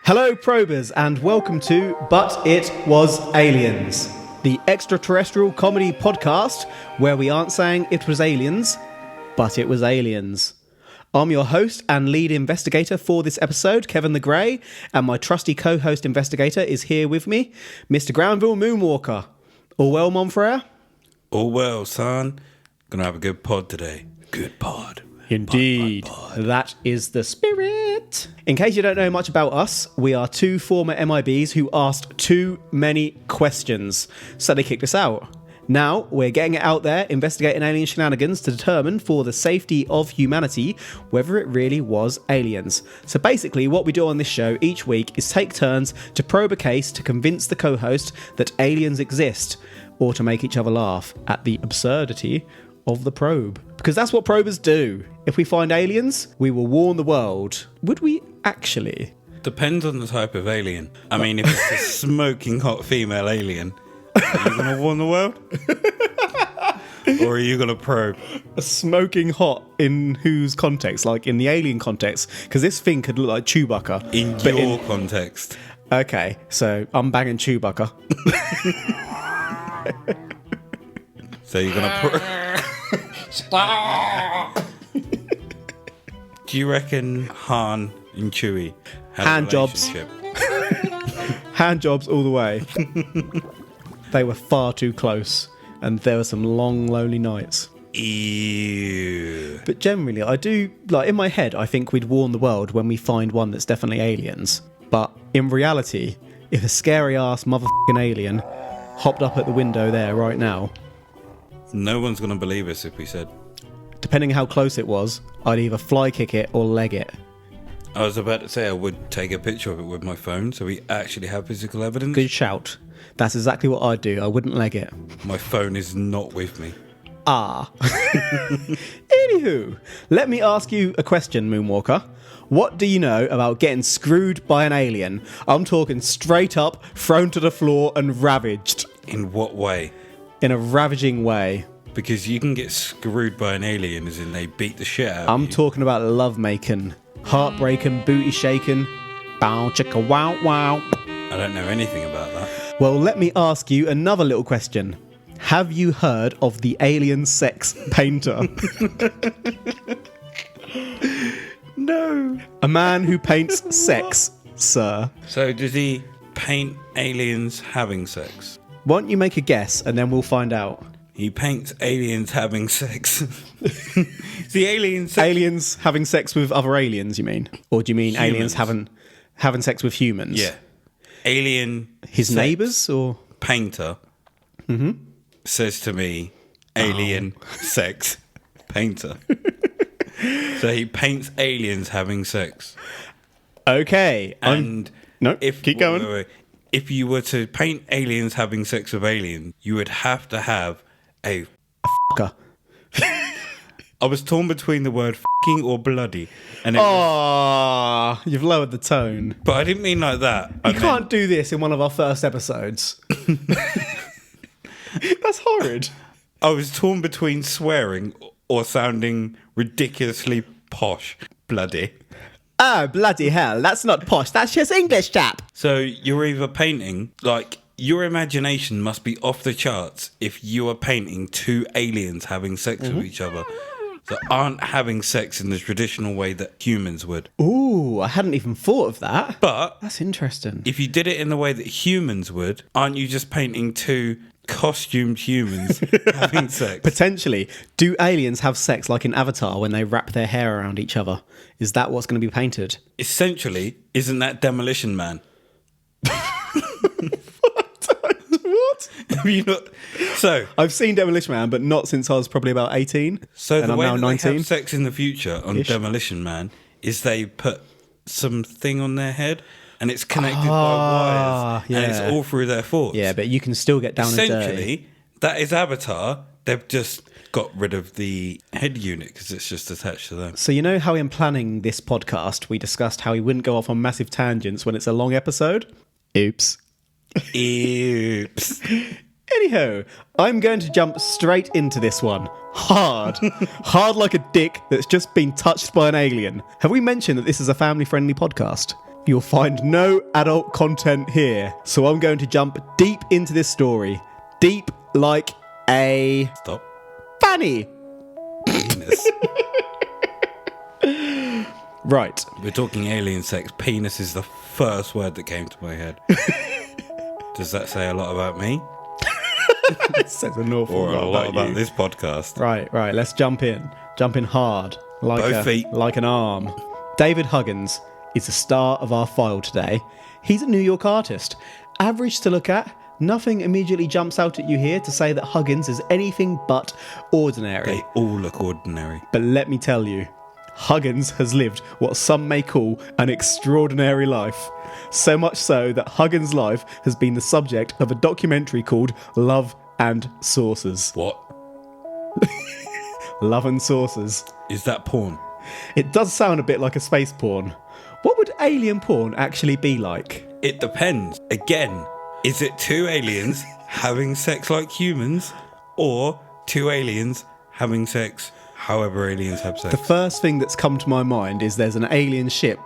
Hello, probers, and welcome to But It Was Aliens, the extraterrestrial comedy podcast where we aren't saying it was aliens, but it was aliens. I'm your host and lead investigator for this episode, Kevin the Grey, and my trusty co-host investigator is here with me, Mr. Granville Moonwalker. All well, Monfrere? All well, son. Gonna have a good pod today. Good pod. Indeed. Pod. That is the spirit. In case you don't know much about us, we are two former MIBs who asked too many questions, so they kicked us out. Now, we're getting it out there, investigating alien shenanigans to determine, for the safety of humanity, whether it really was aliens. So basically, what we do on this show each week is take turns to probe a case to convince the co-host that aliens exist, or to make each other laugh at the absurdity of the probe. Because that's what probers do. If we find aliens, we will warn the world. Would we actually? Depends on the type of alien. I mean, if it's a smoking hot female alien, are you going to warn the world? Or are you going to probe? A smoking hot in whose context? Like in the alien context? Because this thing could look like Chewbacca. In your context. Okay, so I'm banging Chewbacca. So you're going to probe? Do you reckon Han and Chewie had hand a jobs? Hand jobs all the way. They were far too close, and there were some long, lonely nights. Ew. But generally, I do, like, in my head, I think we'd warn the world when we find one that's definitely aliens. But in reality, if a scary-ass motherfucking alien hopped up at the window there right now, no one's going to believe us if we said. Depending how close it was, I'd either fly kick it or leg it. I was about to say I would take a picture of it with my phone so we actually have physical evidence. Good shout. That's exactly what I'd do. I wouldn't leg it. My phone is not with me. Ah. Anywho, let me ask you a question, Moonwalker. What do you know about getting screwed by an alien? I'm talking straight up, thrown to the floor and ravaged. In what way? In a ravaging way. Because you can get screwed by an alien as in they beat the shit out of you. I'm talking about love making, heartbreaking, booty shaking, bow chicka wow wow. I don't know anything about that. Well, let me ask you another little question. Have you heard of the alien sex painter? No. A man who paints sex, sir. So does he paint aliens having sex? Why don't you make a guess and then we'll find out. He paints aliens having sex. The aliens... Aliens having sex with other aliens, you mean? Or do you mean Humans. aliens having sex with humans? Yeah. Alien... His sex neighbours, or...? Painter says to me, alien sex painter. So he paints aliens having sex. Okay. And... No, if, keep going. wait. If you were to paint aliens having sex with aliens, you would have to have a Fucker. I was torn between the word f***ing or bloody. And You've lowered the tone. But I didn't mean like that. You can't do this in one of our first episodes. That's horrid. I was torn between swearing or sounding ridiculously posh. Bloody. Oh, bloody hell. That's not posh. That's just English, chap. So you're either painting, like, your imagination must be off the charts if you are painting two aliens having sex with each other that aren't having sex in the traditional way that humans would. Ooh, I hadn't even thought of that. But That's interesting. if you did it in the way that humans would, aren't you just painting two costumed humans having sex? Potentially. Do aliens have sex like in Avatar when they wrap their hair around each other? Is that what's going to be painted? Essentially, isn't that Demolition Man? What? Have you not? So I've seen Demolition Man, but not since I was probably about 18. So and the I'm way now that 19. they have sex in the future on Ish. Demolition Man is they put something on their head and it's connected by wires and it's yeah. all through their thoughts. Yeah, but you can still get down and dirty. Essentially, that is Avatar. They've just got rid of the head unit because it's just attached to them. So you know how in planning this podcast we discussed how we wouldn't go off on massive tangents when it's a long episode? Oops. Oops. Anyhow, I'm going to jump straight into this one. Hard. Hard like a dick that's just been touched by an alien. Have we mentioned that this is a family-friendly podcast? You'll find no adult content here, so I'm going to jump deep into this story. Deep like a... Stop. fanny. Penis. Right. We're talking alien sex. Penis is the first word that came to my head. Does that say a lot about me? It says an awful Or a lot about you. this podcast? Right. Let's jump in. Jump in hard. Both feet. Like an arm. David Huggins is the star of our file today. He's a New York artist. Average to look at. Nothing immediately jumps out at you here to say that Huggins is anything but ordinary. They all look ordinary. But let me tell you, Huggins has lived what some may call an extraordinary life. So much so that Huggins' life has been the subject of a documentary called Love and Saucers. What? Love and Saucers. Is that porn? It does sound a bit like a space porn. What would alien porn actually be like? It depends. Again, is it two aliens having sex like humans, or two aliens having sex however aliens have sex? The first thing that's come to my mind is there's an alien ship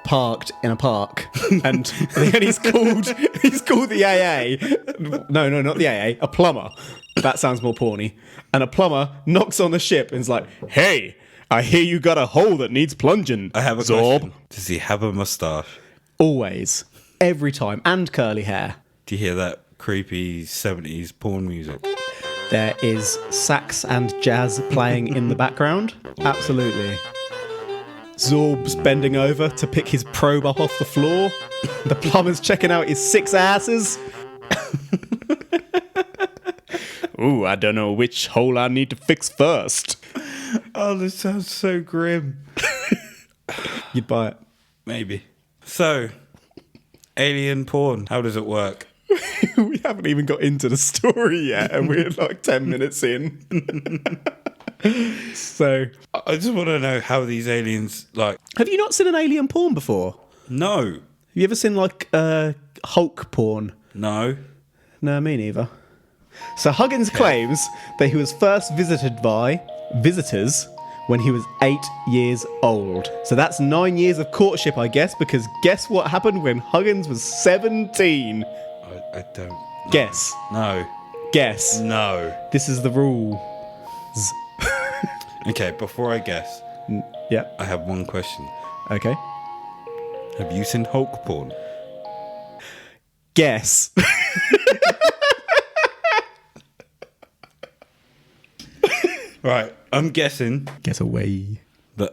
parked in a park, and he's called the AA. No, not the AA. A plumber. That sounds more porny. And a plumber knocks on the ship and is like, "Hey, I hear you got a hole that needs plunging." I have a Zorb. question. Does he have a moustache? Always, every time, and curly hair. Do you hear that creepy 70s porn music? There is sax and jazz playing in the background. Absolutely. Zorb's bending over to pick his probe up off the floor. The plumber's checking out his 6 asses. Ooh, I don't know which hole I need to fix first. Oh, this sounds so grim. You'd buy it. Maybe. So, alien porn, how does it work? We haven't even got into the story yet, and we're like 10 minutes in. So, I just want to know how these aliens, like... have you not seen an alien porn before? No. Have you ever seen like Hulk porn? No. No, me neither. So Huggins claims that he was first visited by visitors when he was 8 years old. So that's 9 years of courtship, I guess, because guess what happened when Huggins was 17? I don't... No. Guess. No. Guess. No. This is the rules. Okay, before I guess, Yeah. I have one question. Okay. Have you seen Hulk porn? Guess. Right, I'm guessing Guess away. that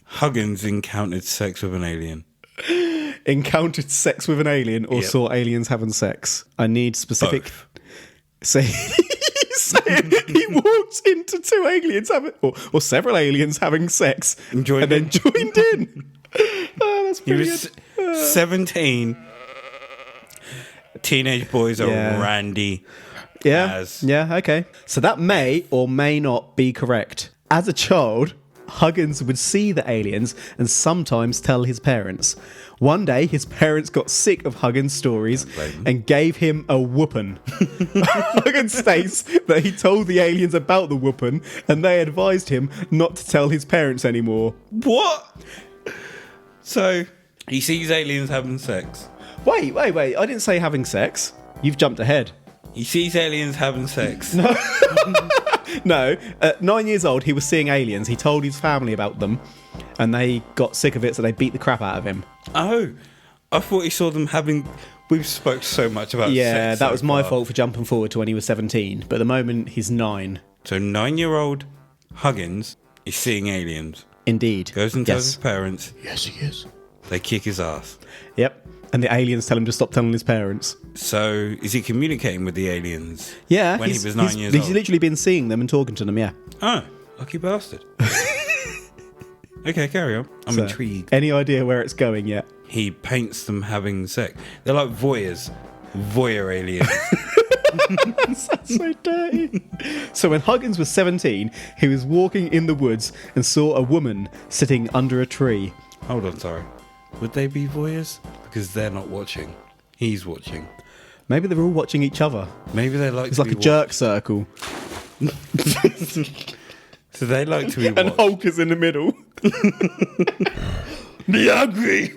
Huggins encountered sex with an alien. Encountered sex with an alien or Yep. saw aliens having sex? I need specific... Both. So he's saying he walked into 2 aliens having, or several aliens having sex, And joined then in. joined in. Oh, that's He pretty was good. 17. Teenage boys are Yeah. randy. Yeah, as- yeah, okay. So that may or may not be correct. As a child, Huggins would see the aliens and sometimes tell his parents. One day, his parents got sick of Huggins' stories blame them. and gave him a whooping. Huggins states that he told the aliens about the whooping and they advised him not to tell his parents anymore. What? So, he sees aliens having sex. Wait. I didn't say having sex. You've jumped ahead. He sees aliens having sex. No, at 9 years old, he was seeing aliens. He told his family about them, and they got sick of it, so they beat the crap out of him. Oh, I thought he saw them having... We've spoke so much about Yeah, sex that so was my far. fault for jumping forward to when he was 17. But at the moment, he's 9. So 9-year-old Huggins is seeing aliens. Indeed. Goes and tells his Yes. parents. Yes, he is. They kick his ass. Yep. And the aliens tell him to stop telling his parents. So is he communicating with the aliens? Yeah. When he was 9 years He's old? literally been seeing them and talking to them, yeah. Oh, lucky bastard. Okay, carry on. I'm So, intrigued. Any idea where it's going yet? He paints them having sex. They're like voyeurs. Voyeur aliens. That's so dirty. So when Huggins was 17, he was walking in the woods and saw a woman sitting under a tree. Hold on, sorry. Would they be voyeurs? Because they're not watching. He's watching. Maybe they're all watching each other. Maybe they like It's to like be a jerk circle. So they like to be And watched. Hulk is in the middle. Be angry.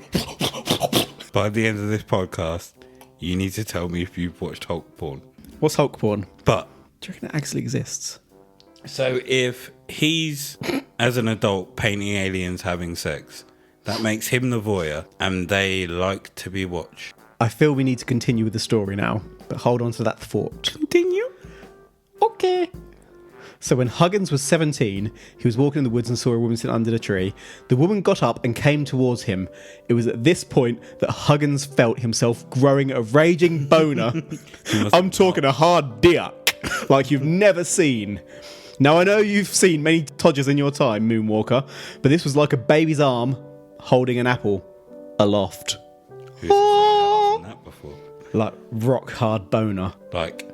By the end of this podcast, you need to tell me if you've watched Hulk porn. What's Hulk porn? But Do you reckon it actually exists? so if he's, as an adult, painting aliens having sex, that makes him the voyeur, and they like to be watched. I feel we need to continue with the story now, but hold on to that thought. Continue. Okay. So when Huggins was 17, he was walking in the woods and saw a woman sitting under the tree. The woman got up and came towards him. It was at this point that Huggins felt himself growing a raging boner. I'm talking a hard dick, like you've never seen. Now, I know you've seen many todgers in your time, Moonwalker, but this was like a baby's arm holding an apple aloft. Who's done that before? Like rock hard boner. Like,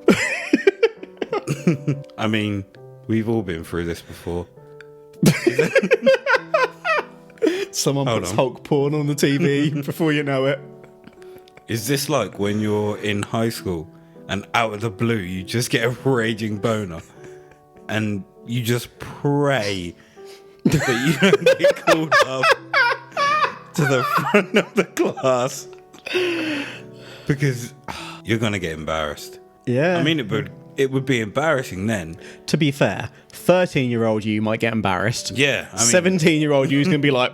I mean, we've all been through this before. Someone Hold puts on. Hulk porn on the TV before you know it. Is this like when you're in high school and out of the blue you just get a raging boner and you just pray that you don't get called up to the front of the class because you're going to get embarrassed? Yeah. I mean, it would be embarrassing then. To be fair, 13-year-old you might get embarrassed. Yeah. I mean, 17-year-old you's going to be like,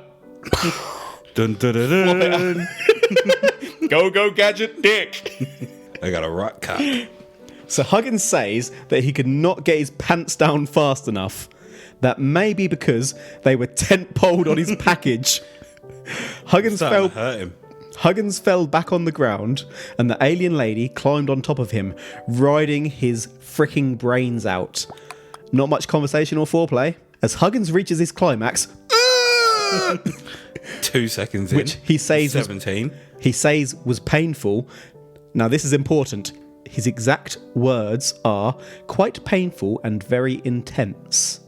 dun, dun, dun, dun. go gadget dick. I got a rock cock. So Huggins says that he could not get his pants down fast enough. That may be because they were tent-poled on his package. Huggins Starting to hurt him. Huggins fell back on the ground, and the alien lady climbed on top of him, riding his freaking brains out. Not much conversation or foreplay. As Huggins reaches his climax, 2 seconds in. which he says 17. he says was painful. Now this is important. His exact words are quite painful and very intense.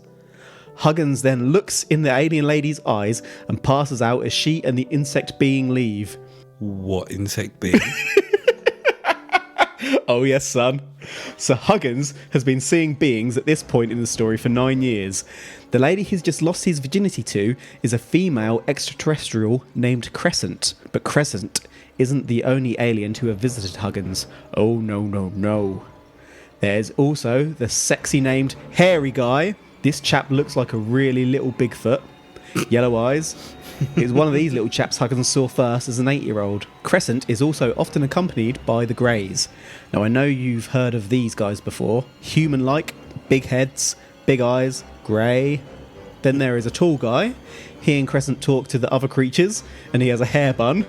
Huggins then looks in the alien lady's eyes and passes out as she and the insect being leave. What insect being? Oh yes, son. So Huggins has been seeing beings at this point in the story for 9 years. The lady he's just lost his virginity to is a female extraterrestrial named Crescent. But Crescent isn't the only alien to have visited Huggins. Oh no. There's also the sexy named hairy guy. This chap looks like a really little Bigfoot. Yellow eyes. It was one of these little chaps Huggins saw first as an 8-year-old. Crescent is also often accompanied by the Greys. Now I know you've heard of these guys before. Human-like, big heads, big eyes, grey. Then there is a tall guy. He and Crescent talk to the other creatures, and he has a hair bun.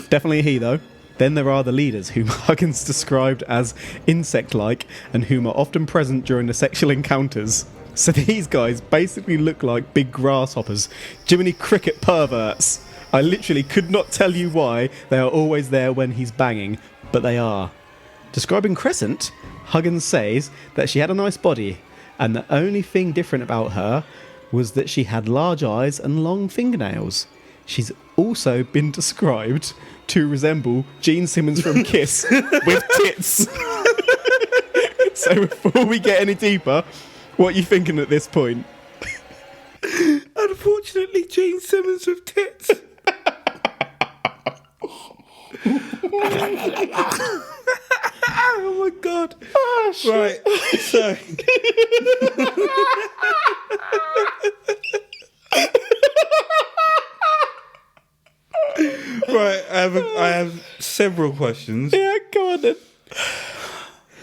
Definitely a he though. Then there are the leaders, whom Huggins described as insect-like, and whom are often present during the sexual encounters. So these guys basically look like big grasshoppers, Jiminy-Cricket perverts. I literally could not tell you why they are always there when he's banging, but they are. Describing Crescent, Huggins says that she had a nice body, and the only thing different about her was that she had large eyes and long fingernails. She's also been described to resemble Gene Simmons from Kiss with tits. So before we get any deeper, what are you thinking at this point? Unfortunately, Gene Simmons with tits. Oh my god. Oh, shit. Right, so. Right, I have several questions. Yeah, go on then.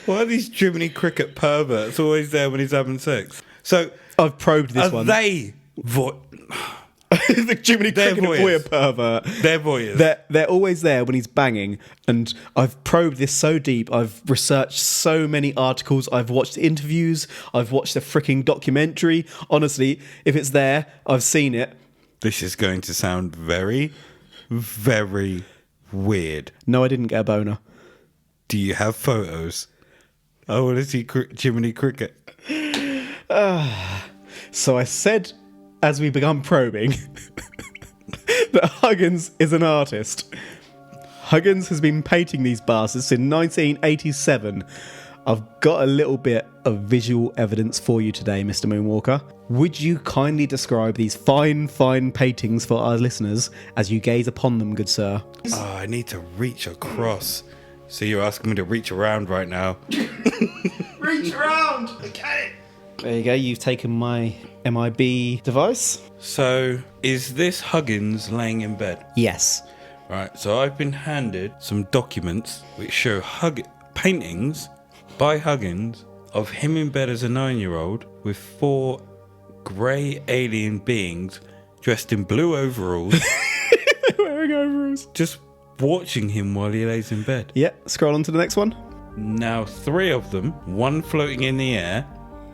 Why are these Jiminy-Cricket perverts always there when he's having sex? So, I've probed this are one. they The Jiminy-Cricket voyeurs. voyeur pervert. They're voyeurs. They're always there when he's banging, and I've probed this so deep. I've researched so many articles. I've watched interviews. I've watched a freaking documentary. Honestly, if it's there, I've seen it. This is going to sound very, very weird. No, I didn't get a boner. Do you have photos? I want to see Jiminy-Cricket. So I said, as we began probing, that Huggins is an artist. Huggins has been painting these bastards since 1987. I've got a little bit of visual evidence for you today, Mr. Moonwalker. Would you kindly describe these fine, fine paintings for our listeners as you gaze upon them, good sir? Oh, I need to reach across. So you're asking me to reach around right now? Reach around! Okay. There you go, you've taken my MIB device. So, is this Huggins laying in bed? Yes. Right, so I've been handed some documents which show paintings by Huggins of him in bed as a 9-year-old with 4 grey alien beings dressed in blue overalls. Wearing overalls. Just watching him while he lays in bed. Yeah, scroll on to the next one. Now 3 of them, one floating in the air,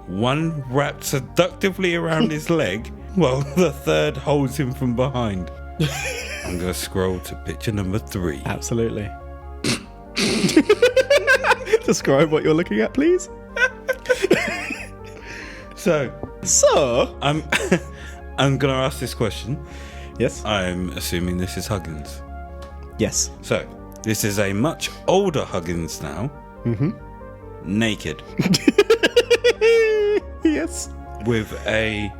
one wrapped seductively around his leg, while the third holds him from behind. I'm going to scroll to picture number 3. Absolutely. Describe what you're looking at, please. So, I'm going to ask this question. Yes. I'm assuming this is Huggins. Yes. So, this is a much older Huggins now. Mm-hmm. Naked. Yes. With a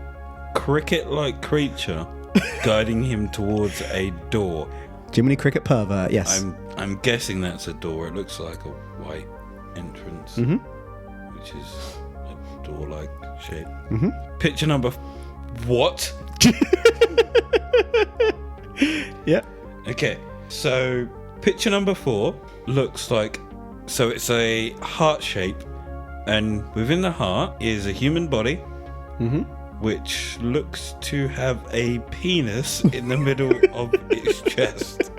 cricket-like creature guiding him towards a door. Jiminy-Cricket pervert, yes. I'm guessing that's a door. It looks like a white entrance, which is a door-like shape. Mm-hmm. Picture number... What? Yeah. Okay, so picture number 4 looks like... So it's a heart shape, and within the heart is a human body, which looks to have a penis in the middle of its chest.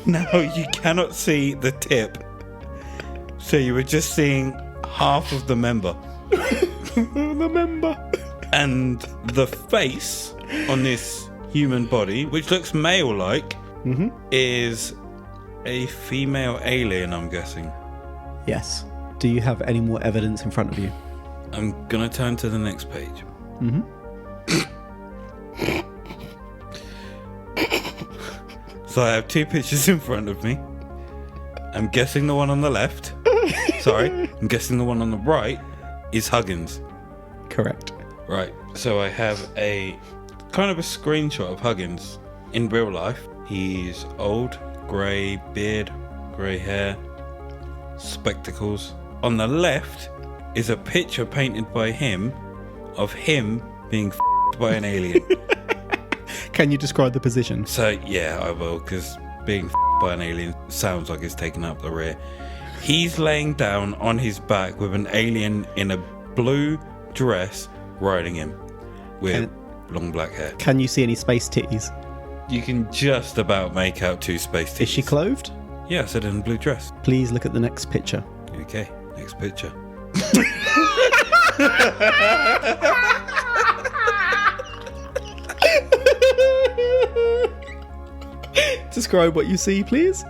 Now, you cannot see the tip, so you were just seeing half of the member. The member. And the face on this human body, which looks male-like, is a female alien, I'm guessing. Yes. Do you have any more evidence in front of you? I'm going to turn to the next page. So I have 2 pictures in front of me. I'm guessing the one on the left. I'm guessing the one on the right is Huggins. Correct. Right. So I have a kind of a screenshot of Huggins in real life. He's old, grey beard, grey hair, spectacles. On the left is a picture painted by him of him being by an alien. Can you describe the position? So, yeah, I will, because being by an alien sounds like it's taken up the rear. He's laying down on his back with an alien in a blue dress riding him with long black hair. Can you see any space titties? You can just about make out 2 space titties. Is she clothed? Yeah, I said in a blue dress. Please look at the next picture. Okay, next picture. Describe what you see, please.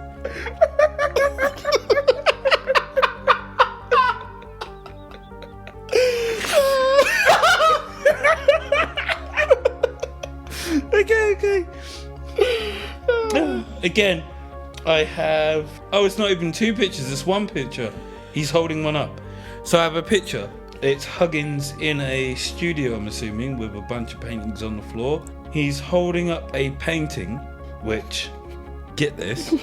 Okay. Again, I have... Oh, it's not even 2 pictures, it's 1 picture. He's holding one up. So I have a picture. It's Huggins in a studio, I'm assuming, with a bunch of paintings on the floor. He's holding up a painting, which, get this,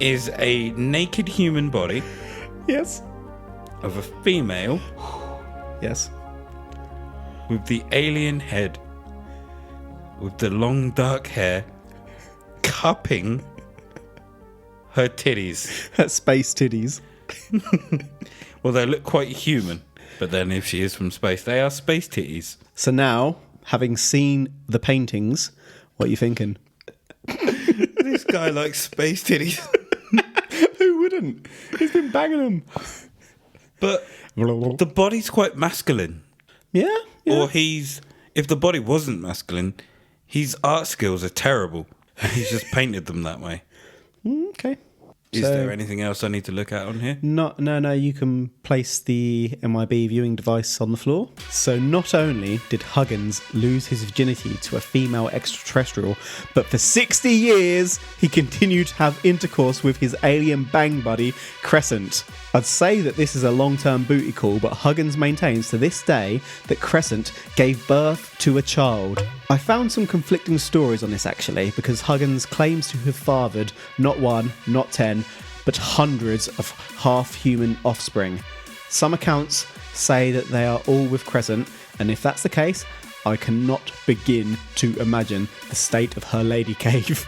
is a naked human body. Yes. Of a female. Yes. With the alien head. With the long dark hair. Cupping her titties. Her space titties. Well, they look quite human. But then if she is from space, they are space titties. So now, having seen the paintings, what are you thinking? This guy likes space titties. Who wouldn't? He's been banging them. But the body's quite masculine. Yeah. Or if the body wasn't masculine, his art skills are terrible. And he's just painted them that way. Okay. Is there anything else I need to look at on here? No, you can place the MIB viewing device on the floor. So not only did Huggins lose his virginity to a female extraterrestrial, but for 60 years he continued to have intercourse with his alien bang buddy, Crescent. I'd say that this is a long-term booty call, but Huggins maintains to this day that Crescent gave birth to a child. I found some conflicting stories on this actually, because Huggins claims to have fathered not 1, not 10, but hundreds of half-human offspring. Some accounts say that they are all with Crescent, and if that's the case, I cannot begin to imagine the state of her lady cave.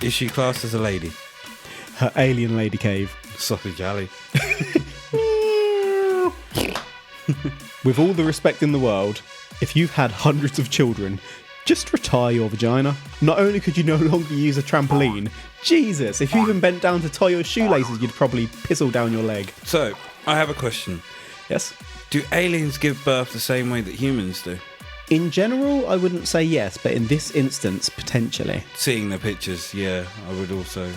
Is she classed as a lady? Her alien lady cave. Sausage alley. With all the respect in the world, if you've had hundreds of children, just retire your vagina. Not only could you no longer use a trampoline, Jesus, if you even bent down to tie your shoelaces, you'd probably pizzle down your leg. So, I have a question. Yes? Do aliens give birth the same way that humans do? In general, I wouldn't say yes, but in this instance, potentially. Seeing the pictures, yeah, I would also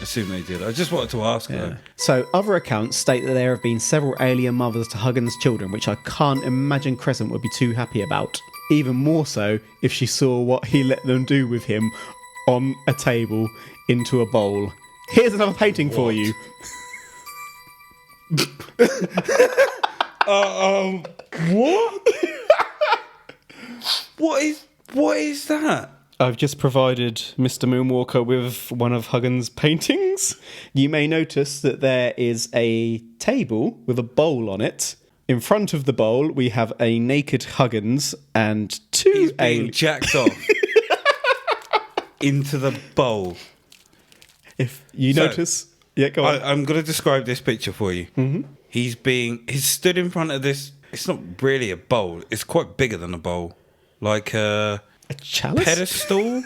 assume they did. I just wanted to ask though. So, other accounts state that there have been several alien mothers to Huggins' children, which I can't imagine Crescent would be too happy about. Even more so if she saw what he let them do with him on a table into a bowl. Here's another painting for you. What? What is that? I've just provided Mr. Moonwalker with one of Huggins' paintings. You may notice that there is a table with a bowl on it. In front of the bowl, we have a naked Huggins and two He's being jacked off into the bowl. If you notice... Yeah, go on. I'm going to describe this picture for you. Mm-hmm. He's stood in front of this... It's not really a bowl. It's quite bigger than a bowl. Like a chalice? Pedestal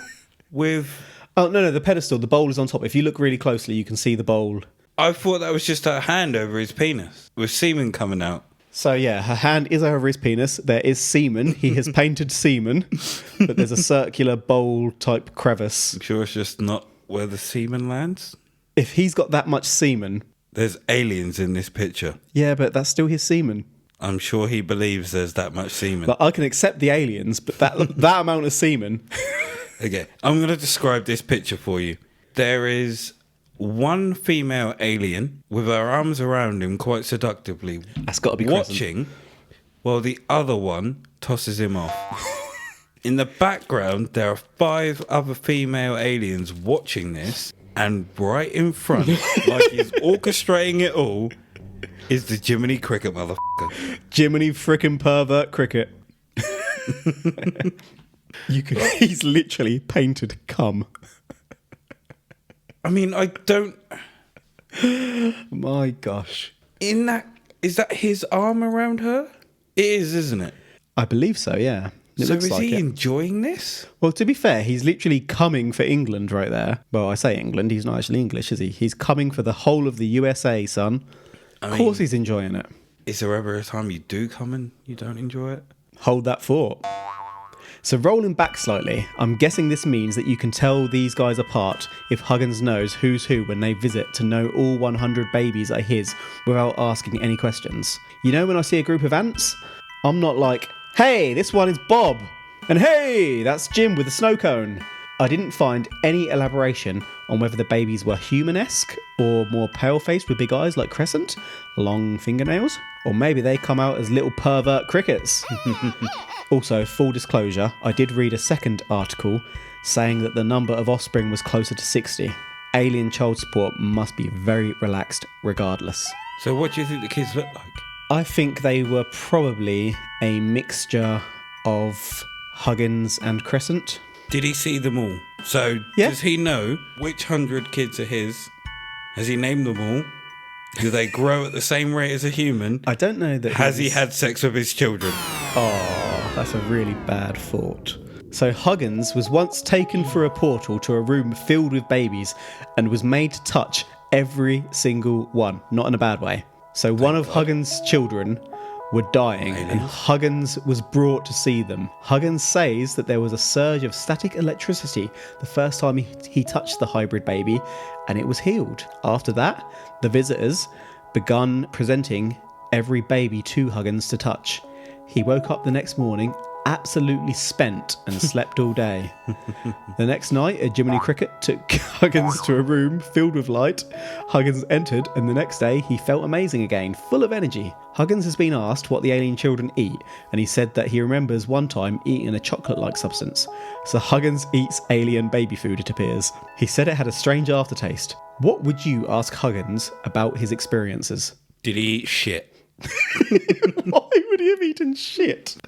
with... Oh, no, the pedestal. The bowl is on top. If you look really closely, you can see the bowl. I thought that was just her hand over his penis with semen coming out. So, yeah, her hand is over his penis. There is semen. He has painted semen, but there's a circular bowl-type crevice. I'm sure it's just not where the semen lands. If he's got that much semen... There's aliens in this picture. Yeah, but that's still his semen. I'm sure he believes there's that much semen. But I can accept the aliens, but that amount of semen... Okay, I'm going to describe this picture for you. There is one female alien with her arms around him quite seductively. That's got to be watching, while the other one tosses him off. In the background, there are 5 other female aliens watching this, and right in front, like he's orchestrating it all, is the Jiminy-Cricket motherfucker. Jiminy frickin' pervert cricket. He's literally painted cum. I mean, I don't... My gosh. Is that his arm around her? It is, isn't it? I believe so, yeah. It so looks is like he it. enjoying this? Well, to be fair, he's literally coming for England right there. Well, I say England, he's not actually English, is he? He's coming for the whole of the USA, son. Of course he's enjoying it. Is there ever a time you do come and you don't enjoy it? Hold that thought. So rolling back slightly, I'm guessing this means that you can tell these guys apart if Huggins knows who's who when they visit to know all 100 babies are his without asking any questions. You know when I see a group of ants, I'm not like, hey, this one is Bob, and hey, that's Jim with the snow cone. I didn't find any elaboration on whether the babies were human-esque or more pale-faced with big eyes like Crescent, long fingernails, or maybe they come out as little pervert crickets. Also, full disclosure, I did read a second article saying that the number of offspring was closer to 60. Alien child support must be very relaxed regardless. So what do you think the kids look like? I think they were probably a mixture of Huggins and Crescent. Did he see them all? So does he know which 100 kids are his? Has he named them all? Do they grow at the same rate as a human? I don't know that. Has he had sex with his children? Oh, that's a really bad thought. So Huggins was once taken through a portal to a room filled with babies and was made to touch every single one, not in a bad way. So one of Huggins' children were dying, and Huggins was brought to see them. Huggins says that there was a surge of static electricity the first time he touched the hybrid baby, and it was healed. After that, the visitors begun presenting every baby to Huggins to touch. He woke up the next morning absolutely spent and slept all day. The next night, a Jiminy-Cricket took Huggins to a room filled with light. Huggins entered, and the next day he felt amazing again, full of energy. Huggins has been asked what the alien children eat, and he said that he remembers one time eating a chocolate-like substance. So Huggins eats alien baby food, it appears. He said it had a strange aftertaste. What would you ask Huggins about his experiences? Did he eat shit? Why would he have eaten shit?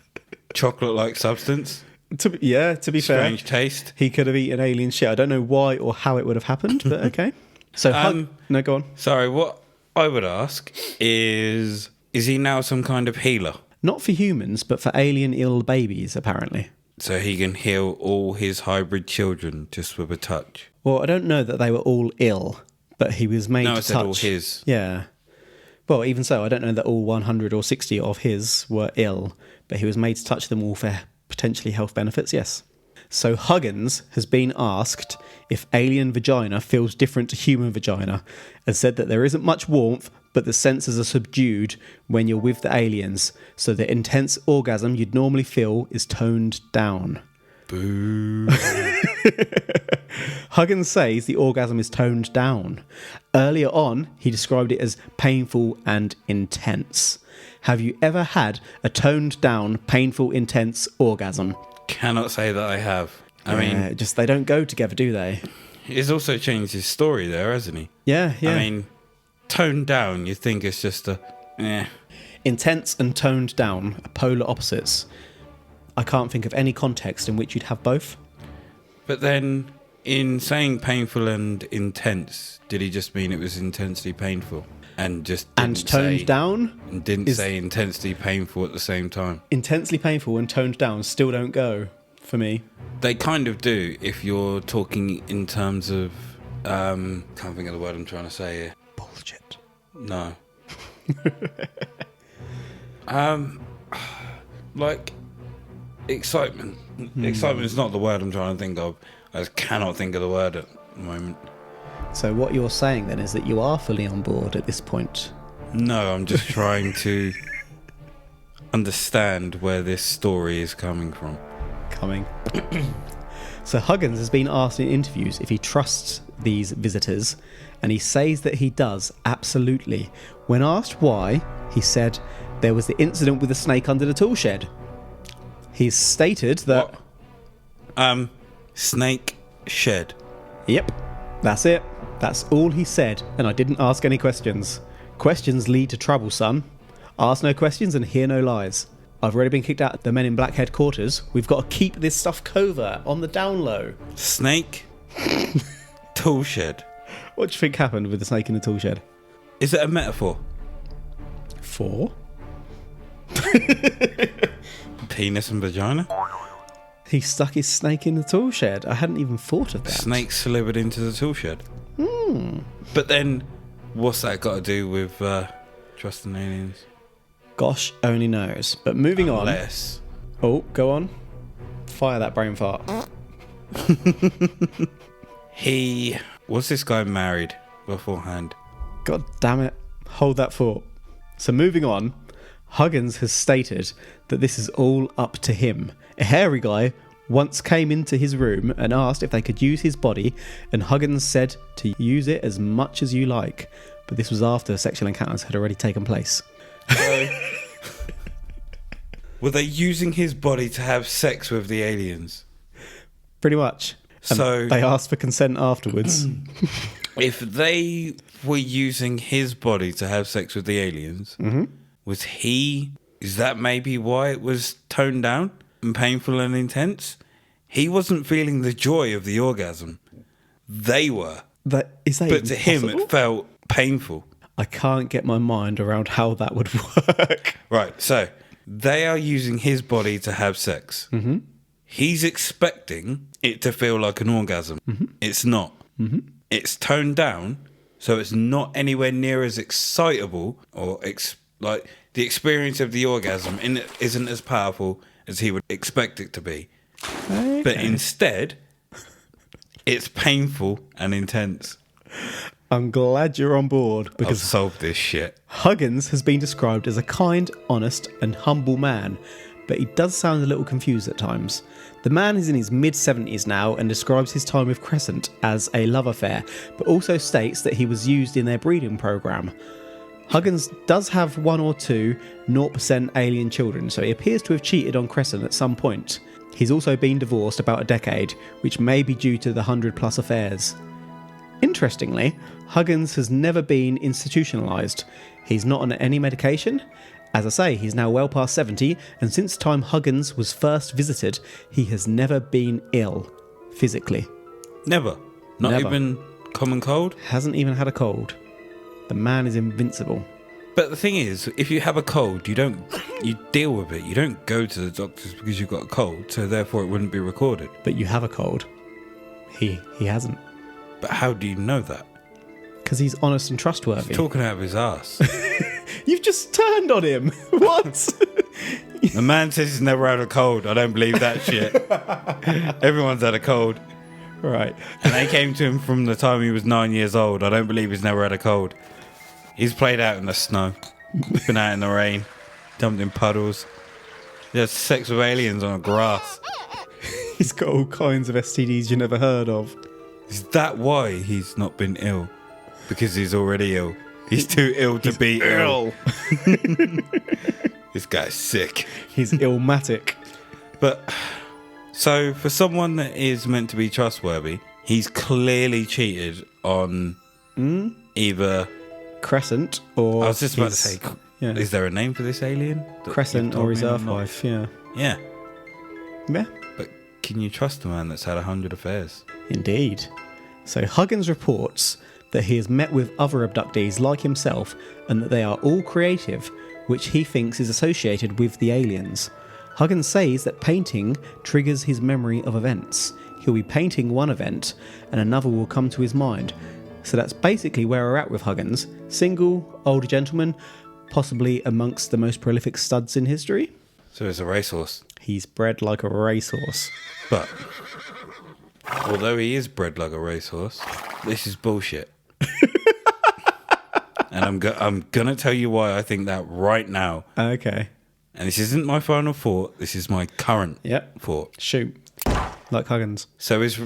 Chocolate-like substance? To be fair. Strange taste. He could have eaten alien shit. I don't know why or how it would have happened, but okay. So, no, go on. Sorry, what I would ask is he now some kind of healer? Not for humans, but for alien ill babies, apparently. So he can heal all his hybrid children just with a touch? Well, I don't know that they were all ill, but he was made to touch. No, I said all his. Yeah. Well, even so, I don't know that all 100 or 60 of his were ill, but he was made to touch them all for potentially health benefits, yes. So Huggins has been asked if alien vagina feels different to human vagina, and said that there isn't much warmth, but the senses are subdued when you're with the aliens, so the intense orgasm you'd normally feel is toned down. Boo. Huggins says the orgasm is toned down. Earlier on, he described it as painful and intense. Have you ever had a toned down, painful, intense orgasm? Cannot say that I have. I mean, just they don't go together, do they? He's also changed his story there, hasn't he? Yeah. I mean, toned down, you think it's just Intense and toned down are polar opposites. I can't think of any context in which you'd have both. But then, in saying painful and intense, did he just mean it was intensely painful? And just toned down? And didn't say intensely painful at the same time. Intensely painful and toned down still don't go for me. They kind of do if you're talking in terms of... can't think of the word I'm trying to say here. Bullshit. No. Like, excitement. Excitement is not the word I'm trying to think of. I just cannot think of the word at the moment. So what you're saying then is that you are fully on board at this point? No, I'm just trying to understand where this story is coming from. So Huggins has been asked in interviews if he trusts these visitors, and he says that he does, absolutely. When asked why, he said there was the incident with the snake under the tool shed. He's stated that... What? Snake shed. Yep, that's it. That's all he said, and I didn't ask any questions. Questions lead to trouble, son. Ask no questions and hear no lies. I've already been kicked out of the Men in Black headquarters. We've got to keep this stuff covert, on the down low. Snake tool shed. What do you think happened with the snake in the tool shed? Is it a metaphor? For? Penis and vagina? He stuck his snake in the tool shed. I hadn't even thought of that. Snake slithered into the tool shed. But then, what's that got to do with trusting aliens? Gosh only knows. But moving Unless... on. Oh, go on. Fire that brain fart. Was this guy married beforehand? God damn it. Hold that thought. So moving on, Huggins has stated that this is all up to him. A hairy guy once came into his room and asked if they could use his body, and Huggins said to use it as much as you like. But this was after sexual encounters had already taken place. Were they using his body to have sex with the aliens? Pretty much. And so they asked for consent afterwards. If they were using his body to have sex with the aliens, is that maybe why it was toned down and painful and intense? He wasn't feeling the joy of the orgasm. They were. But to him, it felt painful. I can't get my mind around how that would work. Right, so they are using his body to have sex. He's expecting it to feel like an orgasm. It's not. It's toned down, so it's not anywhere near as excitable or Like, the experience of the orgasm isn't as powerful as he would expect it to be. Okay. But instead, it's painful and intense. I'm glad you're on board I've because solved this shit. Huggins has been described as a kind, honest, and humble man, but he does sound a little confused at times. The man is in his mid-70s now and describes his time with Crescent as a love affair, but also states that he was used in their breeding program. Huggins does have 1 or 2 0% alien children, so he appears to have cheated on Crescent at some point. He's also been divorced about a decade, which may be due to the 100+ affairs. Interestingly, Huggins has never been institutionalised. He's not on any medication. As I say, he's now well past 70, and since the time Huggins was first visited, he has never been ill, physically. Never. Not Never. even common cold? Hasn't even had a cold. The man is invincible. But the thing is, if you have a cold, you deal with it. You don't go to the doctors because you've got a cold, so therefore it wouldn't be recorded. But you have a cold. He hasn't. But how do you know that? Because he's honest and trustworthy. He's talking out of his ass. You've just turned on him. What? The man says he's never had a cold. I don't believe that shit. Everyone's had a cold. Right. And they came to him from the time he was 9 years old. I don't believe he's never had a cold. He's played out in the snow. Been out in the rain. Dumped in puddles. He has sex with aliens on grass. He's got all kinds of STDs you never heard of. Is that why he's not been ill? Because he's already ill. He's too ill to be ill. This guy's sick. He's illmatic. But, so, for someone that is meant to be trustworthy, he's clearly cheated on either... Crescent or... I was just about to say, yeah. Is there a name for this alien? Crescent or his Earthwife, yeah. Yeah. Yeah. But can you trust a man that's had 100 affairs? Indeed. So Huggins reports that he has met with other abductees like himself and that they are all creative, which he thinks is associated with the aliens. Huggins says that painting triggers his memory of events. He'll be painting one event and another will come to his mind. So that's basically where we're at with Huggins. Single, older gentleman, possibly amongst the most prolific studs in history. So he's a racehorse. He's bred like a racehorse. But, although he is bred like a racehorse, this is bullshit. And I'm going to tell you why I think that right now. Okay. And this isn't my final thought. This is my current thought. Shoot. Like Huggins. So he's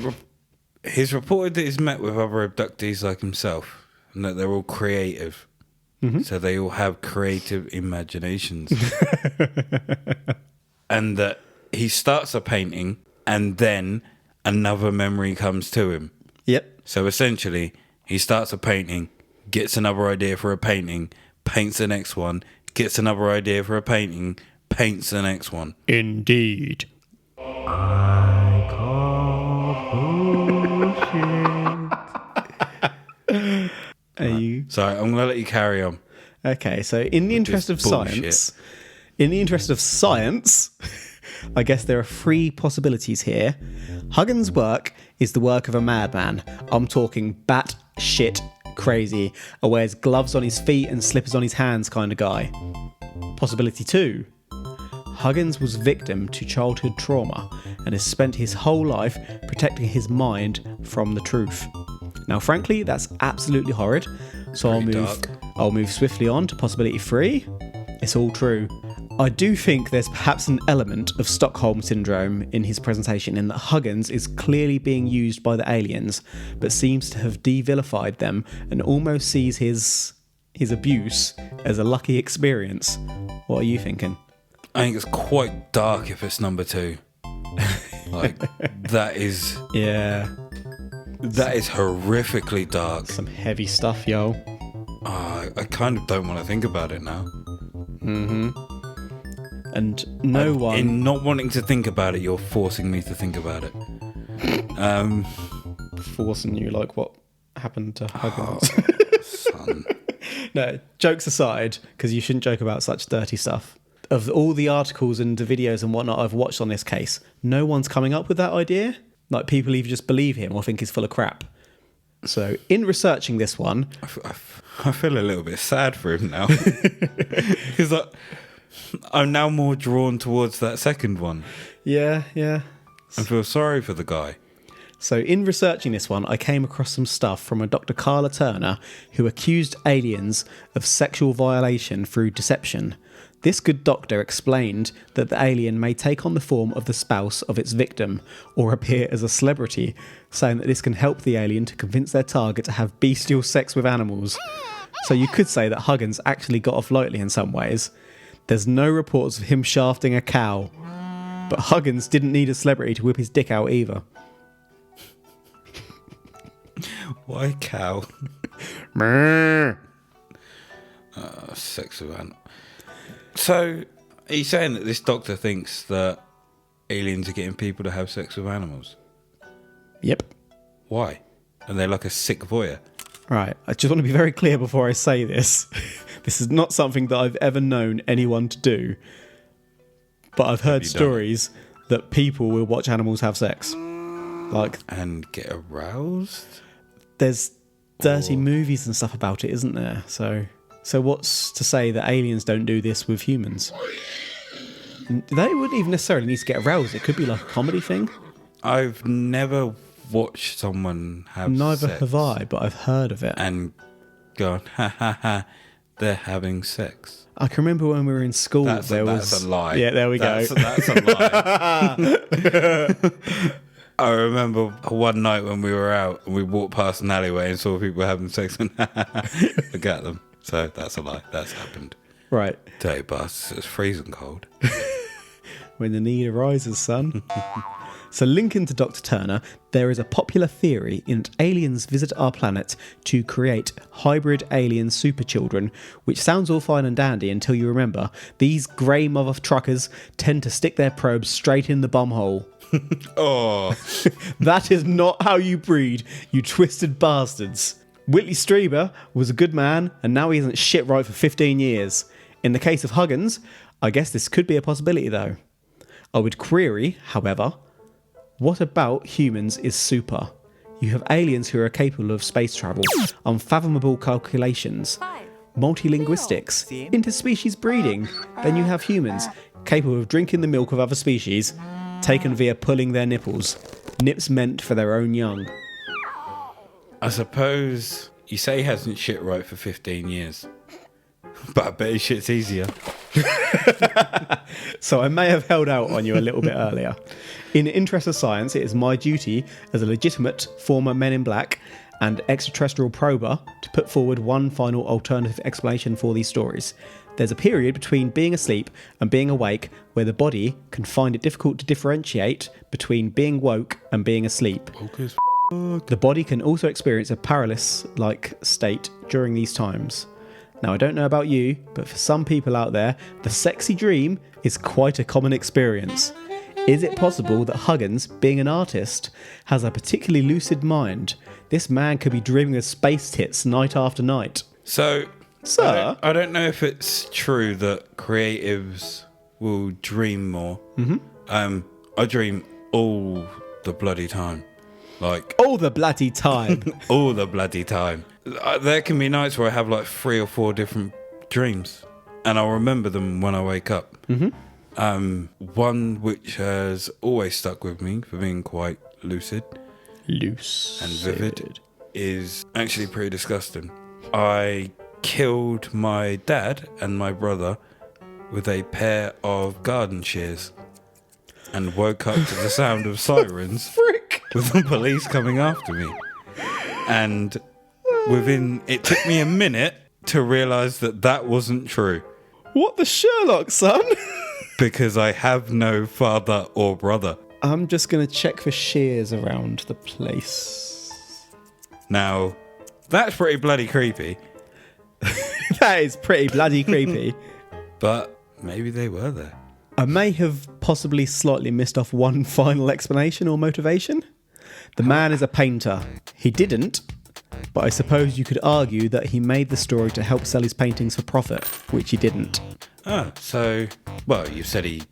reported that he's met with other abductees like himself and that they're all creative. Mm-hmm. So they all have creative imaginations. And that he starts a painting and then another memory comes to him. Yep. So essentially, he starts a painting, gets another idea for a painting, paints the next one, gets another idea for a painting, paints the next one. Indeed. I call bullshit. Are you? Sorry, I'm going to let you carry on. Okay, so in the interest of science, I guess there are 3 possibilities here. Huggins' work is the work of a madman. I'm talking bat-shit crazy, a wears gloves on his feet and slippers on his hands kind of guy. Possibility 2. Huggins was victim to childhood trauma and has spent his whole life protecting his mind from the truth. Now, frankly, that's absolutely horrid, so I'll move swiftly on to possibility 3. It's all true. I do think there's perhaps an element of Stockholm Syndrome in his presentation in that Huggins is clearly being used by the aliens, but seems to have de-vilified them and almost sees his abuse as a lucky experience. What are you thinking? I think it's quite dark if it's number 2. Like, that is... Yeah. That is horrifically dark. Some heavy stuff, yo. I kind of don't want to think about it now. Mm-hmm. And one... In not wanting to think about it, you're forcing me to think about it. Forcing you, like what happened to Huggins. Son. No, jokes aside, because you shouldn't joke about such dirty stuff. Of all the articles and the videos and whatnot I've watched on this case, no one's coming up with that idea. Like, people either just believe him or think he's full of crap. So, in researching this one... I feel a little bit sad for him now. Because I'm now more drawn towards that second one. Yeah. I feel sorry for the guy. So in researching this one, I came across some stuff from a Dr. Carla Turner who accused aliens of sexual violation through deception. This good doctor explained that the alien may take on the form of the spouse of its victim or appear as a celebrity, saying that this can help the alien to convince their target to have bestial sex with animals. So you could say that Huggins actually got off lightly in some ways. There's no reports of him shafting a cow, but Huggins didn't need a celebrity to whip his dick out either. Why cow? Sex with animals. So, are you saying that this doctor thinks that aliens are getting people to have sex with animals? Yep. Why? Are they like a sick voyeur? Right, I just want to be very clear before I say this. This is not something that I've ever known anyone to do. But I've heard stories that people will watch animals have sex. And get aroused? There's dirty movies and stuff about it, isn't there? So what's to say that aliens don't do this with humans? They wouldn't even necessarily need to get aroused. It could be like a comedy thing. I've never watched someone have Neither sex have I, but I've heard of it. and gone, ha ha ha, they're having sex. I can remember when we were in school. That's a lie. Yeah, there we go. That's a lie. I remember one night when we were out and we walked past an alleyway and saw people having sex and look at them. So that's a lie. That's happened. Right. Dirty bastards. It's freezing cold. When the need arises, son. So linking to Dr. Turner, there is a popular theory in that aliens visit our planet to create hybrid alien superchildren, which sounds all fine and dandy until you remember these grey mother truckers tend to stick their probes straight in the bumhole. Oh. That is not how you breed, you twisted bastards. Whitley Strieber was a good man, and now he isn't shit right for 15 years. In the case of Huggins, I guess this could be a possibility though. I would query, however, what about humans is super? You have aliens who are capable of space travel, unfathomable calculations, multilinguistics, interspecies breeding. Then you have humans capable of drinking the milk of other species, taken via pulling their nipples, nips meant for their own young. I suppose you say he hasn't shit right for 15 years, but I bet his shit's easier. So I may have held out on you a little bit earlier. In the interest of science, it is my duty as a legitimate former Men in Black and extraterrestrial prober to put forward one final alternative explanation for these stories. There's a period between being asleep and being awake where the body can find it difficult to differentiate between being woke and being asleep. The body can also experience a paralysis-like state during these times. Now, I don't know about you, but for some people out there, the sexy dream is quite a common experience. Is it possible that Huggins, being an artist, has a particularly lucid mind? This man could be dreaming of space tits night after night. So, Sir? I don't know if it's true that creatives will dream more. Mm-hmm. I dream all the bloody time. Like all the bloody time. all the bloody time. There can be nights where I have like 3 or 4 different dreams, and I'll remember them when I wake up. Mm-hmm. One which has always stuck with me for being quite lucid and vivid is actually pretty disgusting. I killed my dad and my brother with a pair of garden shears and woke up to the sound of sirens Frick! with the police coming after me. And it took me a minute to realise that wasn't true. What the Sherlock, son? Because I have no father or brother. I'm just going to check for shears around the place. Now, that's pretty bloody creepy. That is pretty bloody creepy. But maybe they were there. I may have possibly slightly missed off one final explanation or motivation. The man is a painter. He didn't, but I suppose you could argue that he made the story to help sell his paintings for profit, which he didn't. So, well, you said he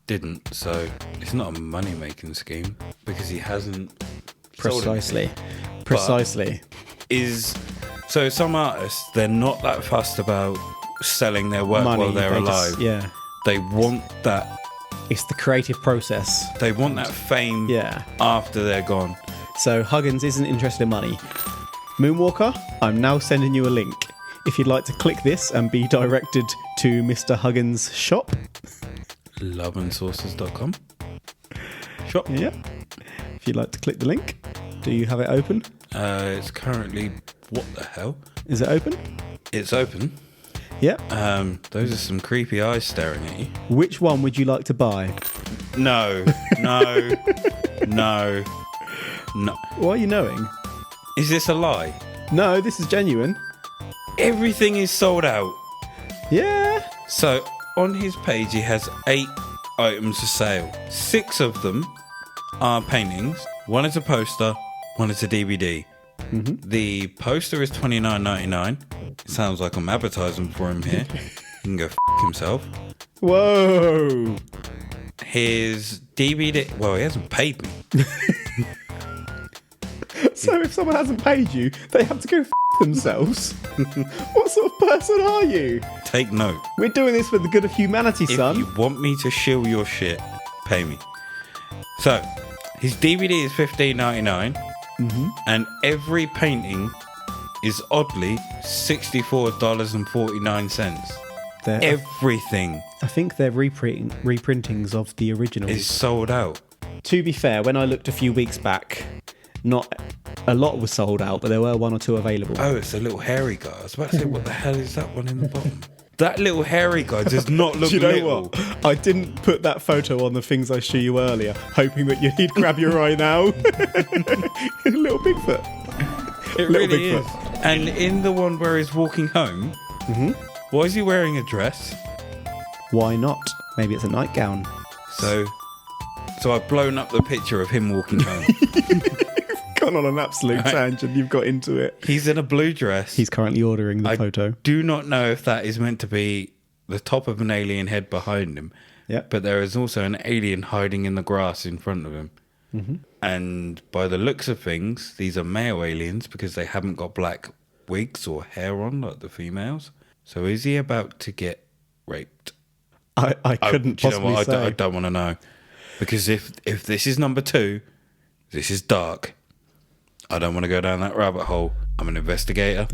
didn't, so it's not a money-making scheme because he hasn't sold anything. Precisely. Is So some artists, they're not that fussed about selling their work Money, while they're they alive. just- yeah. They want that. It's the creative process. They want that fame. Yeah. After they're gone. So Huggins isn't interested in money. Moonwalker, I'm now sending you a link. If you'd like to click this and be directed to Mr. Huggins' shop. Loveandsources.com. Shop. Yeah. If you'd like to click the link. Do you have it open? It's currently... What the hell? Is it open? It's open. Yeah. Those are some creepy eyes staring at you. Which one would you like to buy? No. No. Why are you knowing? Is this a lie? No, this is genuine. Everything is sold out. Yeah. So on his page, he has 8 items for sale. 6 of them are paintings. 1 is a poster. 1 is a DVD. Mm-hmm. The poster is $29.99. It sounds like I'm advertising for him here. He can go himself. Whoa. His DVD... Well, he hasn't paid me. So if someone hasn't paid you, they have to go themselves. What sort of person are you? Take note. We're doing this for the good of humanity, son. If you want me to shill your shit, pay me. So, his DVD is $15.99, and every painting is oddly $64.49. Everything I think they're reprintings of the originals. is sold out. To be fair, when I looked a few weeks back, not a lot was sold out, but there were 1 or 2 available. Oh, it's a little hairy guy. I was about to say, what the hell is that one in the bottom? That little hairy guy does not look Do you know little. what? I didn't put that photo on the things I showed you earlier, hoping that he'd grab your eye now. Little Bigfoot. It Little really is. Bigfoot. And in the one where he's walking home, why is he wearing a dress? Why not? Maybe it's a nightgown. So I've blown up the picture of him walking home. Gone on an absolute tangent. You've got into it. He's in a blue dress. He's currently ordering the photo. Do not know if that is meant to be the top of an alien head behind him. Yeah. But there is also an alien hiding in the grass in front of him. And by the looks of things, these are male aliens because they haven't got black wigs or hair on like the females. So is he about to get raped? I couldn't possibly say. I don't want to know. Because if this is number 2, this is dark. I don't want to go down that rabbit hole. I'm an investigator.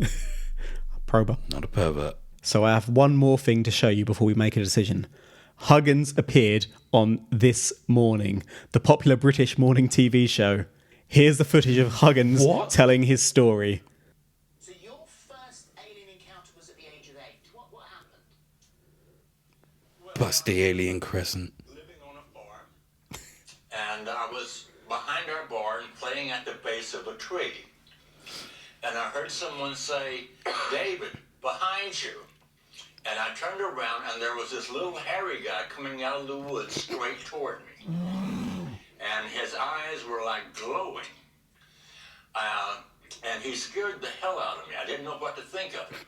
Prober. Not a pervert. So I have one more thing to show you before we make a decision. Huggins appeared on This Morning, the popular British morning TV show. Here's the footage of Huggins telling his story. So your first alien encounter was at the age of 8. What happened? Bust the alien crescent. Living on a farm, and I was behind our barn playing at the base of a tree. And I heard someone say, "David, behind you." And I turned around, and there was this little hairy guy coming out of the woods straight toward me. And his eyes were like glowing. And he scared the hell out of me. I didn't know what to think of him.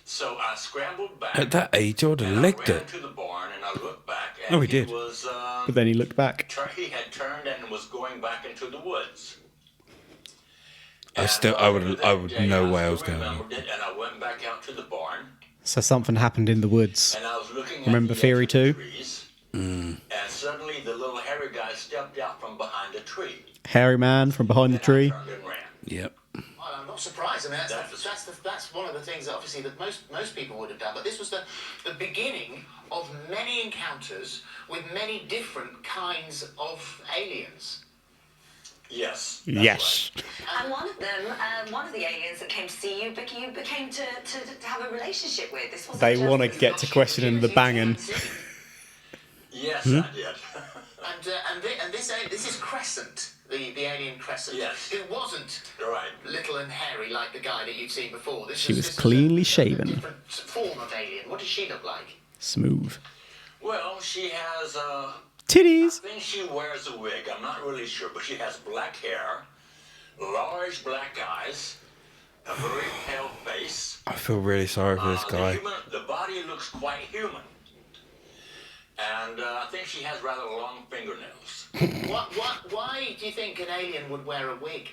So I scrambled back. At that age, I would have legged I ran it. to the barn, and I looked back. Oh, And he did. Was, But then he looked back. he had turned and was going back into the woods. I would know where I was going. And I went back out to the barn. So something happened in the woods. And I was looking at Remember the Theory edge of the 2? trees, and suddenly the little hairy guy stepped out from behind a tree. Hairy man from behind the And tree. I turned and ran. Yep. Well, I'm not surprised. I mean, that's one of the things that obviously that most people would have done. But this was the beginning of many encounters with many different kinds of aliens. Yes. Yes. And one of them, one of the aliens that came to see you, you became to have a relationship with. This wasn't They just- want to get to questioning the banging. Yes, I did. And this is Crescent, the alien Crescent, Yes. who wasn't Right. little and hairy like the guy that you'd seen before. She was this cleanly a shaven. different form of alien. What does she look like? Smooth. Well, she has Titties. I think she wears a wig. I'm not really sure, but she has black hair, large black eyes, a very pale face. I feel really sorry for this guy. The body looks quite human. And I think she has rather long fingernails. Why do you think an alien would wear a wig?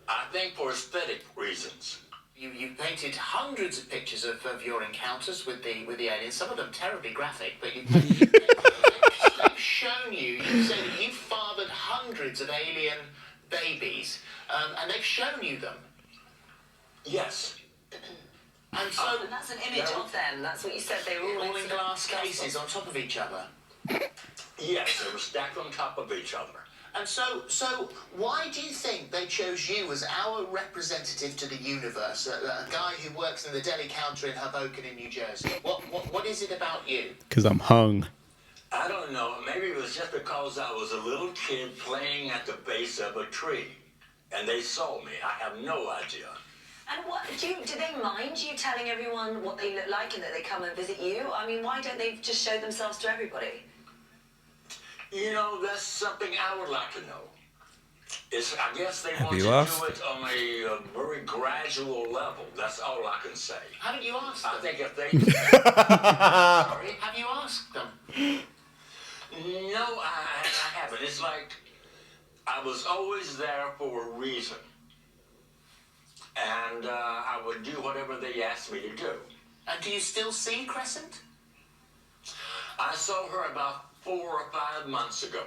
I think for aesthetic reasons. You painted hundreds of pictures of your encounters with the aliens. Some of them terribly graphic, but they've shown you. You say that you fathered hundreds of alien babies, and they've shown you them. Yes. And so And that's an image of them. That's what you said. They were all in glass cases on top of each other. Yes, they were stacked on top of each other. And so why do you think they chose you as our representative to the universe, a guy who works in the deli counter in Hoboken in New Jersey? What is it about you? Because I'm hung. I don't know. Maybe it was just because I was a little kid playing at the base of a tree, and they saw me. I have no idea. And what do they mind you telling everyone what they look like and that they come and visit you? I mean, why don't they just show themselves to everybody? You know, that's something I would like to know. I guess they want you to asked? do it on a very gradual level. That's all I can say. How did you ask them? I think if they... Sorry, have you asked them? No, I haven't. It's like I was always there for a reason. And I would do whatever they asked me to do. And do you still see Crescent? I saw her about 4 or 5 months ago.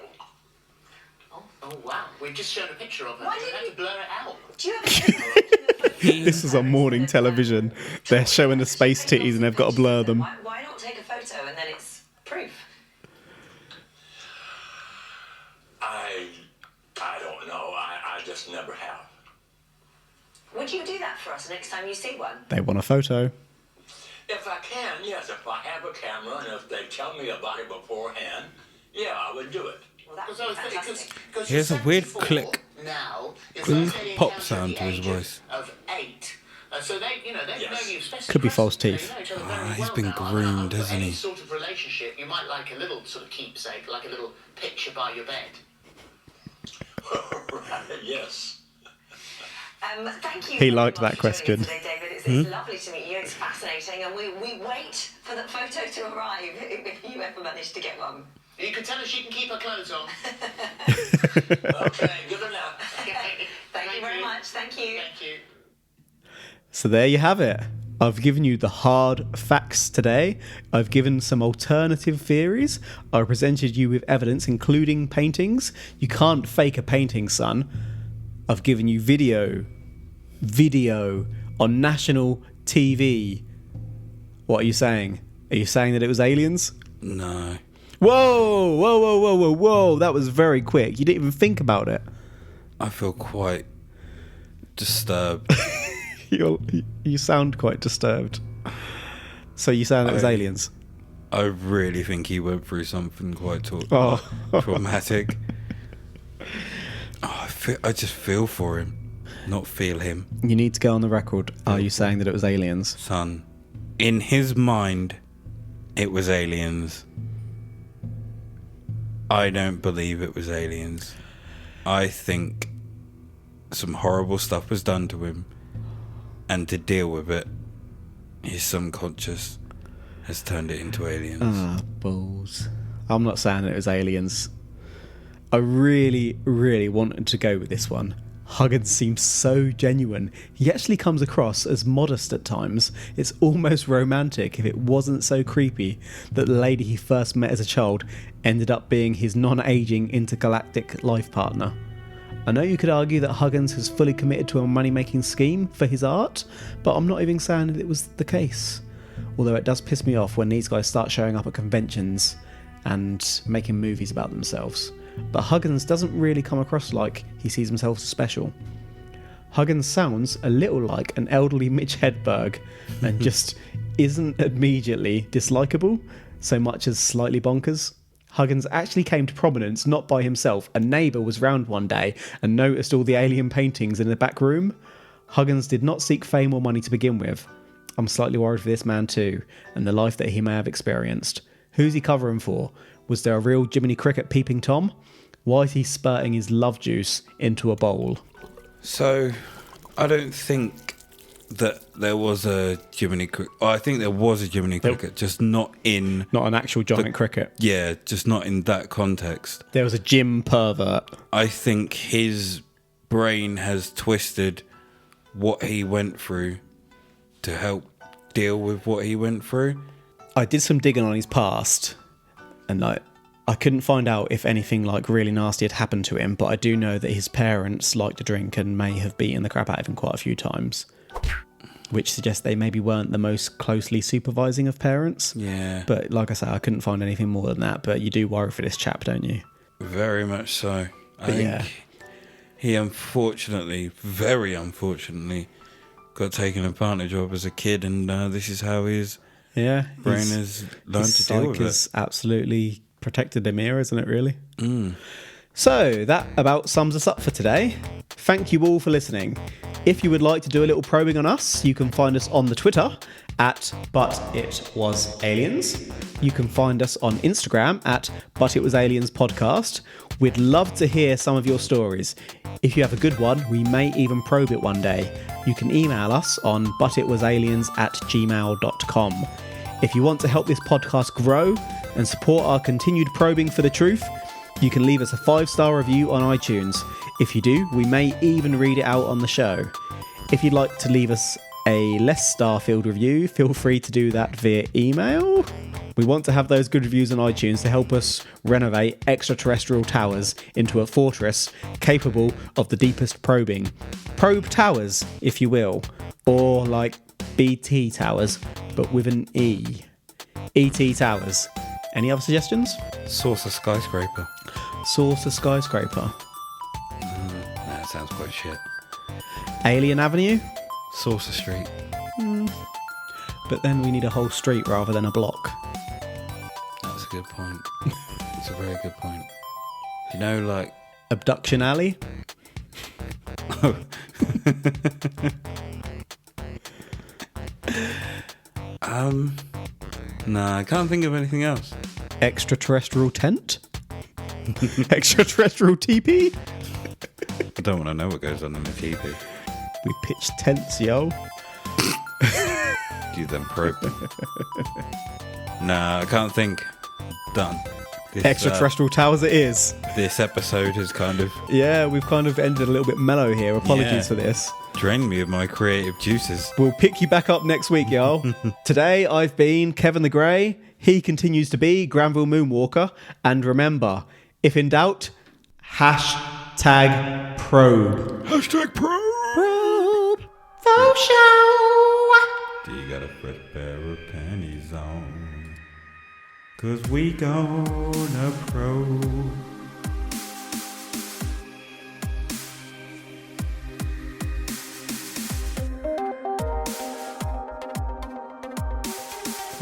Oh wow, we've just shown a picture of her. Why You did have you- to blur it out. Do you ever This is on morning television. They're showing the space titties and they've got to blur them. Why not take a photo and then it's proof? I don't know. I just never have. Would you do that for us next time you see one? They want a photo. If I can, yes. If I have a camera and if they tell me about it beforehand, yeah, I would do it. Well, that would Because be fantastic. Here's a weird click. Now, Pop sound to his voice. Of 8. So they've Yes. known you, especially Could be Crescent, false they teeth. know each other very he's well been now. groomed, For hasn't any he? sort of relationship, you might like a little sort of keepsake, like a little picture by your bed. Yes. Thank you. He very liked much that for joining us question. Today, David. It's lovely to meet you. It's fascinating, and we wait for the photo to arrive if you ever manage to get one. You can tell her she can keep her clothes on. Okay, good enough. Thank you very much. Thank you. Thank you. So there you have it. I've given you the hard facts today. I've given some alternative theories. I presented you with evidence, including paintings. You can't fake a painting, son. I've given you video on national TV. What are you saying? Are you saying that it was aliens? No. Whoa. That was very quick. You didn't even think about it. I feel quite disturbed. You sound quite disturbed. So you saying that was aliens? I really think he went through something quite traumatic. I just feel for him, not feel him. You need to go on the record. Are you saying that it was aliens? Son, in his mind, it was aliens. I don't believe it was aliens. I think some horrible stuff was done to him, and to deal with it, his subconscious has turned it into aliens. Ah, balls. I'm not saying that it was aliens. I really, really wanted to go with this one. Huggins seems so genuine. He actually comes across as modest at times. It's almost romantic if it wasn't so creepy that the lady he first met as a child ended up being his non-aging intergalactic life partner. I know you could argue that Huggins has fully committed to a money-making scheme for his art, but I'm not even saying that it was the case. Although it does piss me off when these guys start showing up at conventions and making movies about themselves. But Huggins doesn't really come across like he sees himself as special. Huggins sounds a little like an elderly Mitch Hedberg and just isn't immediately dislikable so much as slightly bonkers. Huggins actually came to prominence not by himself. A neighbour was round one day and noticed all the alien paintings in the back room. Huggins did not seek fame or money to begin with. I'm slightly worried for this man too, and the life that he may have experienced. Who's he covering for? Was there a real Jiminy-Cricket peeping Tom? Why is he spurting his love juice into a bowl? So, I don't think that there was a Jiminy-Cricket. I think there was a Jiminy-Cricket, just not in... Not an actual giant cricket. Yeah, just not in that context. There was a Jim pervert. I think his brain has twisted what he went through to help deal with what he went through. I did some digging on his past, and I couldn't find out if anything like really nasty had happened to him, but I do know that his parents liked to drink and may have beaten the crap out of him quite a few times, which suggests they maybe weren't the most closely supervising of parents. Yeah. But like I say, I couldn't find anything more than that, but you do worry for this chap, don't you? Very much so. I think he unfortunately, very unfortunately, got taken advantage of as a kid, and this is how his brain has learned to deal with it. His absolutely protected him here, isn't it, really? So that about sums us up for today. Thank you all for listening. If you would like to do a little probing on us, you can find us on the Twitter at ButItWasAliens. You can find us on Instagram at ButItWasAliensPodcast. We'd love to hear some of your stories. If you have a good one, we may even probe it one day. You can email us on butitwasaliens@gmail.com. If you want to help this podcast grow and support our continued probing for the truth, you can leave us a 5-star review on iTunes. If you do, we may even read it out on the show. If you'd like to leave us a less star-filled review, feel free to do that via email. We want to have those good reviews on iTunes to help us renovate extraterrestrial towers into a fortress capable of the deepest probing. Probe towers, if you will, or like BT towers, but with an E. ET towers. Any other suggestions? Saucer skyscraper. Saucer skyscraper. That sounds quite shit. Alien Avenue? Saucer Street. But then we need a whole street rather than a block. That's a good point. That's a very good point. You know, like... Abduction Alley? Nah, I can't think of anything else. Extraterrestrial tent? Extraterrestrial teepee? I don't want to know what goes on in the TV. We pitch tents, yo. Do them probe. Nah, I can't think. Done. This, Extraterrestrial towers it is. This episode is kind of... Yeah, we've kind of ended a little bit mellow here. Apologies for this. Drained me of my creative juices. We'll pick you back up next week, y'all. Today, I've been Kevin the Grey. He continues to be Granville Moonwalker. And remember, if in doubt, hashtag probe. Hashtag probe! Probe. For show. Do you got a fresh pair of panties on? 'Cause we gonna probe.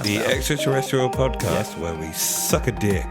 The extraterrestrial podcast where we suck a dick.